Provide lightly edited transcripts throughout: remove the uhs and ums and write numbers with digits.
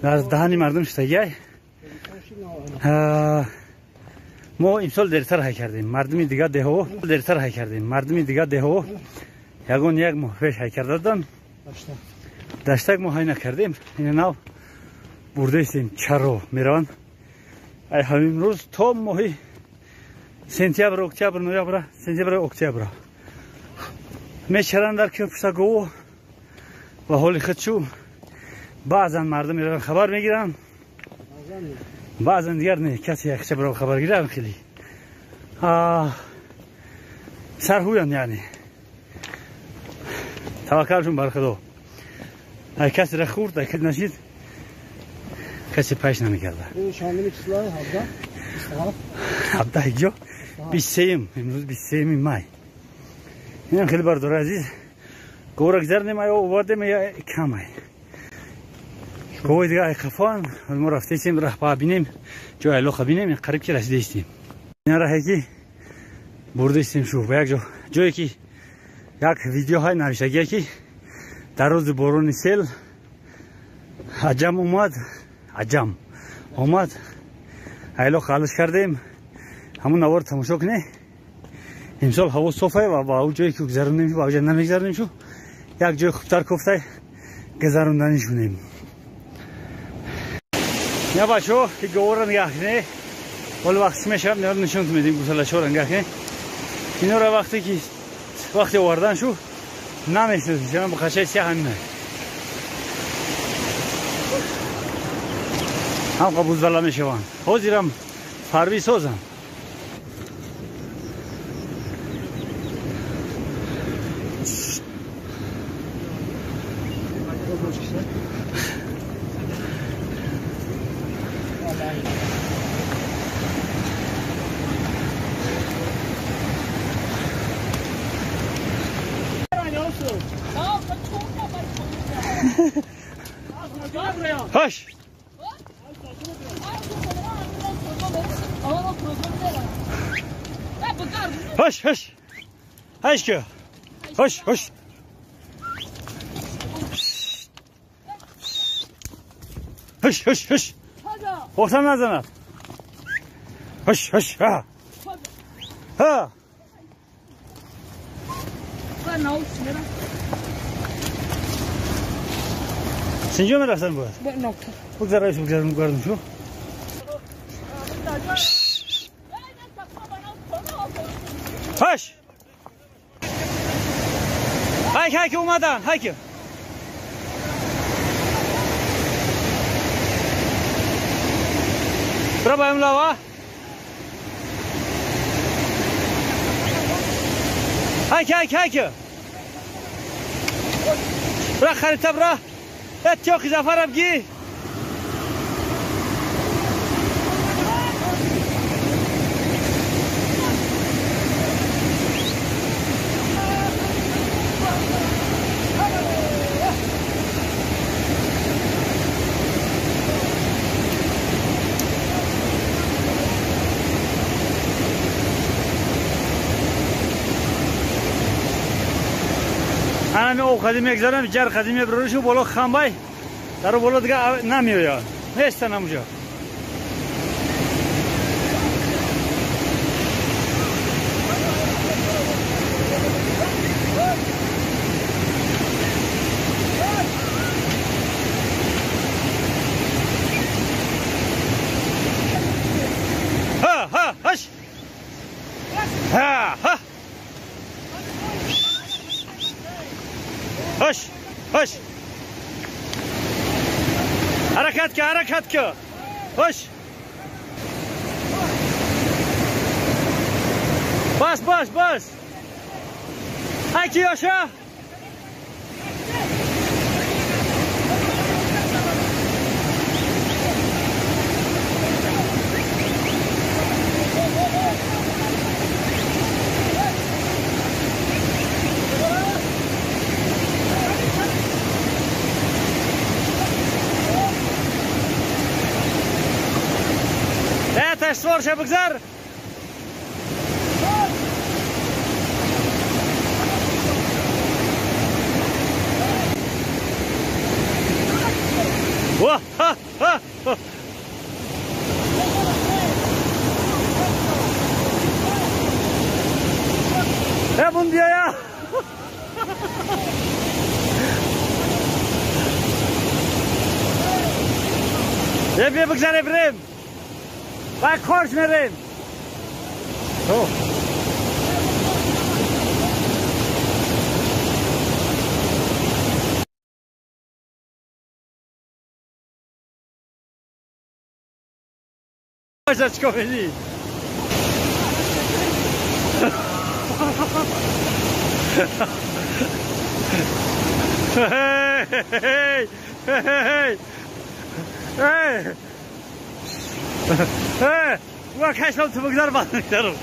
дар даҳани мардум шудагиай. мо имсол дертар ҳай кардем. Мардуми дигар деҳо дертар ҳай кардем. Мардуми дигар деҳо ягон як моҳ пеш ҳай карда доданд. Даштак мо ҳай накардем. Ин нав бурда истем чаро мераванд. Ай ҳамин рӯз то моҳи сентябр, октябр, ноябр, сентябр, октябр мечаранд дар кӯпштагово ва ҳоли худшу баъзан мардум мераванд хабар мегиранд. Баъзан дигар не касе якча биро хабар гиранд. хеле сарҳуянд, яъне таваккалшон бар худо. ай касе ра хурд, ай касе нашид, касе пайш намекарда. 17 ҷо 23 имрӯз 23 май. ин хеле бардор азиз. гора гузарнем, ай овардем, я кам ай. گوی دیگه ای خفان ما رفتیم راه ببینیم جای علاقه ببینیم قریب که رسیده استیم. این راهی که برده استیم شو به یک جایی که یک ویدیو های نوشتگی که در روز بارون سیل عجم اومد علاقه خالص کردیم. همون نوار تماشا کنه. امسال هوا صافه و با اون جایی که گذروندیم با اونجا نمیگذرونیم شو یک جای خوبتر کوفته گذروندنش کنیم. یا بچه‌ها که گوره نگاه کنه. ولی وقتی میشم نشون میدیم گوسله‌ها رو نگاه کنه. اینا رو وقتی آوردن شو نمی‌شناسم چون بخشای سیاه همینه. هم قبوز بالا میشوند. حاضرم فروی سازم. Hoş. Hoş hoş. Hoş ki. Hoş hoş. Hoş hoş hoş. Ortam nereden? Hoş hoş. Ha. Ha. Sen mi rastladın bu? Bu zararı gördüm şu. Hoş. Hayki umadan, hayki. Pробуем лава. Hayki. Bırak harita bırak. Et çok zafer abgi. همه او قدیمی گذارم جر قدیمی بروشو بالا خنبای در بالا دیگه نمیاد نیستن همونجا. ها هش ها Hoş. Hareket ki. Hoş. Bas. Hayki yaşa. Свор ще боксер. Wah, ha, ha, ha. Bun diyor ya. Hep bıksan Ibrahim. Bak koş nereyim. Oh. Başa çıkabilir. Hey, hey, hey, hey, hey, bu kaçlam tübükler balıklarım.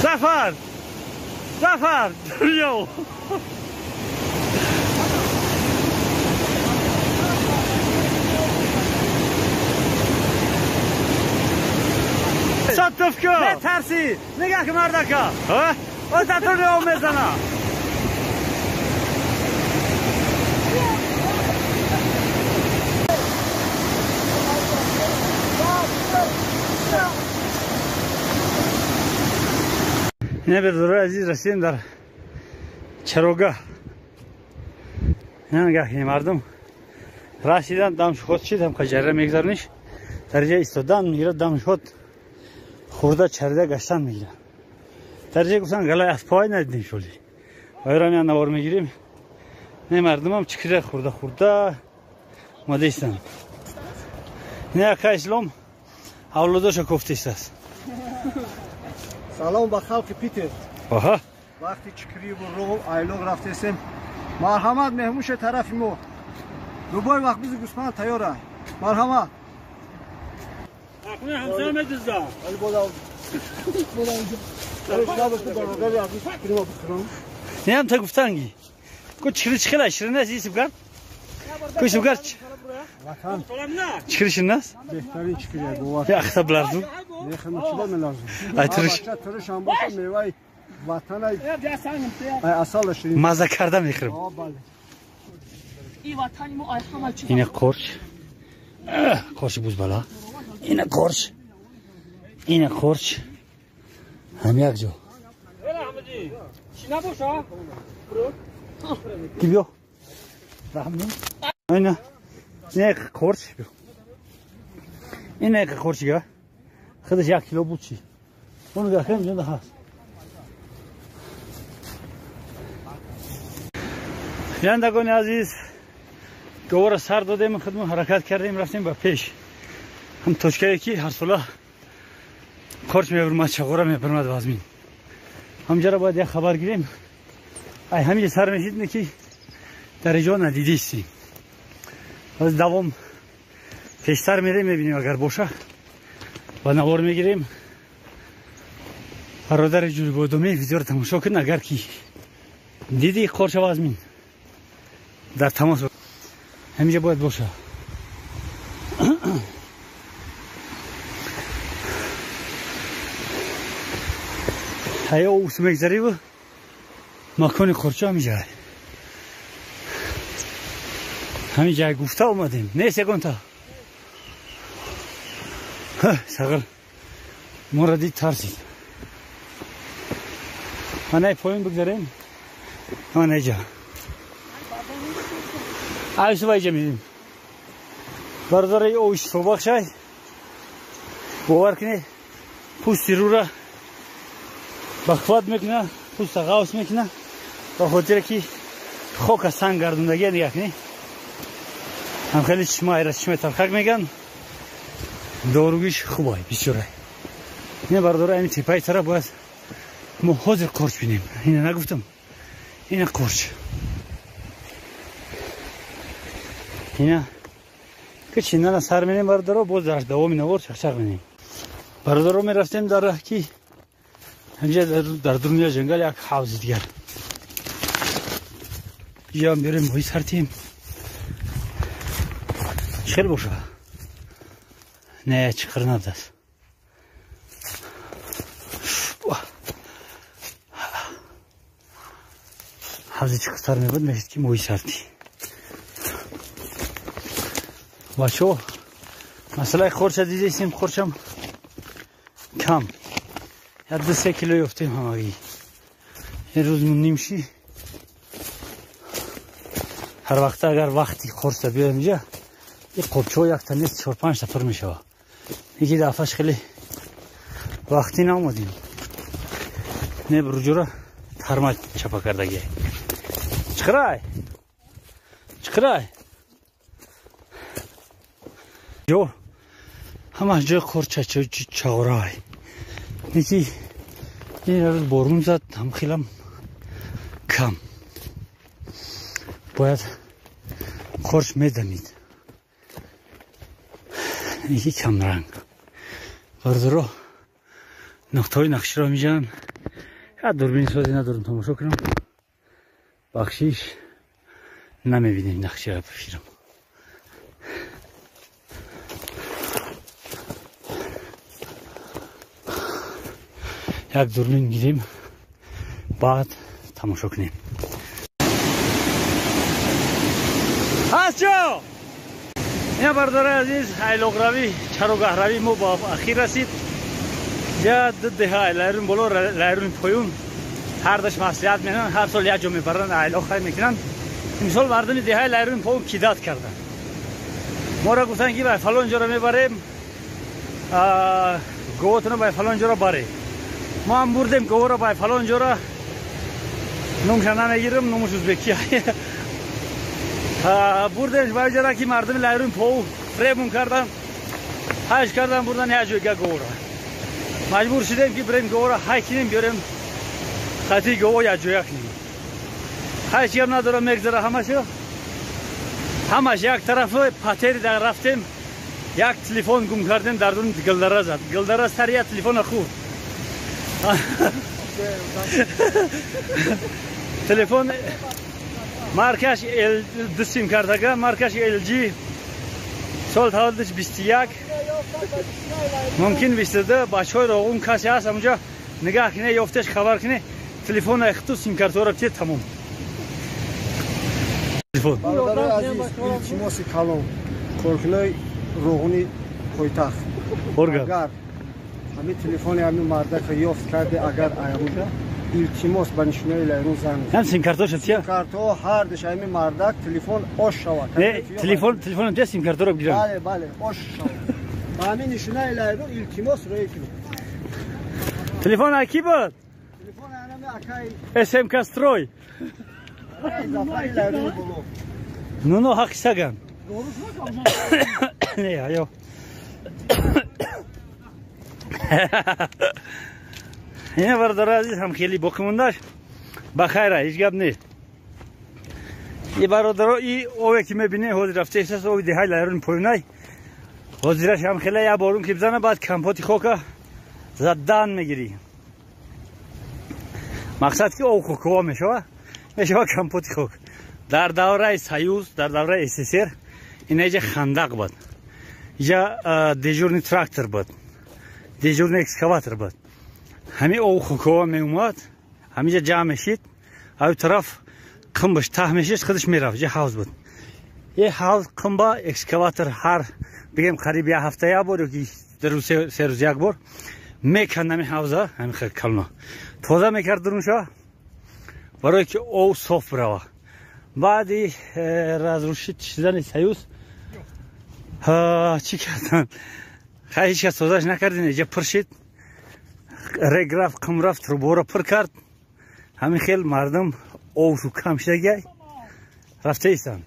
Zafer, Zafer, duruyor. Sattufko. Ne tersi? Nigah ki mardaka. Ha? O tatlı ne olmaz sana? Ne bir dur aziz resim dar. Çaroga. Ne nigah ki mardım. Raşidan dam şot çidem kacerre megzarniş. Tercih istodan mira dam şot. خورده چرده گشتن میگیرن درجه گفتن گلای از پای ندیدیم شدی ایرانی ها نوار میگیریم نه مردم هم چکره خورده ماده ایستن نه اکا اسلام اولاداشا کفتیست است سلام به خلق پیتر آها وقتی چکری و رو ایلوگ رفتیم مرحمت مهموش طرفی ما دوبای وقت بیزی گوسمند تیاره مرحمت اخوی همسر مدزا علی بالا بالا نه هم تا گفتنگی کو چکری شیرین است این سبگر کو سبگر چکری شیرین است بهترین چکریه گوار یا اختا بلردو نخمه چی باید ملازم ای ترش ترش هم باشه میوه وطن ای اصال شیرین مزه کرده میخورم اینه قرش بوز بالا اینه قرش هم یک جو کی بیو اینه قرش بیو اینه قرش گه خودش 1 کیلو بود چی اونو گفتم جنده هست جندگان عزیز گوار سر دادیم خدمت حرکت کردیم رفتیم به پیش هم توشکه کی هر ساله قرش میبرم چغوره میبرم وازمین همجا باید یک خبر گیریم ای همین سر میشید که در اینجا ندیده استیم از دوام پیشتر میریم میبینیم اگر باشه و نوار میگیریم برادر جوری بودمی ویدیو رو تماشا کن اگر کی دیدی قرش وازمین در تماس همینجا باید باشه هیا اوس میگذاری و مکان قرچه همینجا گفته اومدیم نیست یکون تا سقل ما را دید ترسید من پایین بگذاریم من اینجا آیسو بایجا میدیم برادر اوش صبح شای باور کنی پوستی رو را بخواد میکنه پوست غاوس میکنه با خاطر که خوک سنگ گردوندگی نگاه کنی هم خیلی چشمه تلخک میگن داروگیش خوبه بسیاره اینه برادر این تیپای طرف باید ما حاضر قرچ بینیم اینه نگفتم اینه قرچ اینه که چینه سر میریم برادر رو باز در دوامی نوار چخچق میریم برادر رو میرفتیم در راه که همجا در دنیا جنگل یک حوض دیگر یا هم بریم بایی سرتیم چخل باشه نه چخر نبدست حوزی چی قطار میبود میشد که موی سردی بچه مسئله خورچه دیدیسیم خورچم کم یا 2-3 کیلو یفتیم هماگی یه روز موندیم شی هر وقت اگر وقتی خورچه بیایم اینجا یه قبچه و یک تا نیست 4-5 تا پر میشه یکی دفعش خیلی وقتی نامودیم نه برجورا ترما چپا کردگی چقرای جو همه جای خورچه چغرای نیکی این روز بارون زد هم خیلم کم باید خورچ میدمید نیکی کم رنگ بردارو نقطه های نقشی را میجن یا دوربین سازی ندارم تماشا کنم بخشیش نمیبینیم نقشی را بفیرم یک دوربین گیریم بعد تماشا کنیم هست جو این بردار عزیز ایلوگ روی چروگاه روی ما با اخیر رسید یا ده لایرون بلو لایرون پایون هر دش مسئولیت میکنن هر سال یک جا میبرن ایلوگ خواهی میکنن امسال مردم ده لایرون پایون کیداد کردن ما را گفتن که باید فلان جا را میبریم گوتون باید فلان جا را بره ما هم بردیم گوه را باید فلان جا را نمشن نمیگیرم نمش ازبکی بردیمش باید جا را که مردم لایرون پایون فریمون کردن هش کردن بردن یک جوگه گوه را مجبور شدیم که بریم گوه را های کنیم بیاریم خطی گوه یک جویه کنیم هیچ هم ندارم میگذره همش یک طرف پتری در رفتیم یک تلفن گم کردیم در دون گلدره زد گلدره سر یک تلفن خورد تلفن مارکش دو سیم کارتگه مارکش LG سال تولدش 21 ممکن 22 بچه های را اون کسی هست اونجا نگاه کنه یافتش خبر کنه تلفن اختو سیم کارت را بتید تمام برادر عزیز التماس کلام کارکنای روغنی پایتخت اگر همین تلفن همین مردک یافت کرده اگر ایامونجا التماس به نشونه لایرون زنگ هم سیم کارتاش چیه کارتا هر دش همین مردک تلفن آش شود نه تلفن ده سیم کارت رو بگیرن بله آش شود با همین نشونه لایرون التماس روی کنید تلفن کی بود تلفن همین اکای SM کاستروی زفری لایرون بلو نو حق سگن نه یا این بردار عزیز هم خیلی بکمونداش بخیره هیچ گپ نیست این برادر ای اوه که میبینه حوض رفته احساس اوه ده های لایرون پوینای حوضیرش هم خیلی یا بارون که بزنه بعد کمپوتی خوکه زدن میگیری مقصد که اوه خوکوه میشه کمپوتی خوک در دوره سیوز در دوره SSR این اینجا خندق بود اینجا دیجورنی تراکتور بود دیجورنی اکسکاواتر بود همین او خوکوه می اومد همینجا جمع شید او طرف قنبش ته میشید خودش میرفت اینجا حوض بود یه حوض قنبا اکسکاواتر هر بگیم قریب یه هفته یا بود که در روز 3 روز یک بار میکند همین حوضا همین خیلی کلنا توزه میکرد درونشا برای که او صاف بروه بعدی رازروشی چیزانی سیوز چی کردن خیلی هیچ کس توزهش نکردین اینجا پر شد رگ رفت قم رفت تروبو را پر کرد همین خیلی مردم او رو کم شده گی رفته ایستن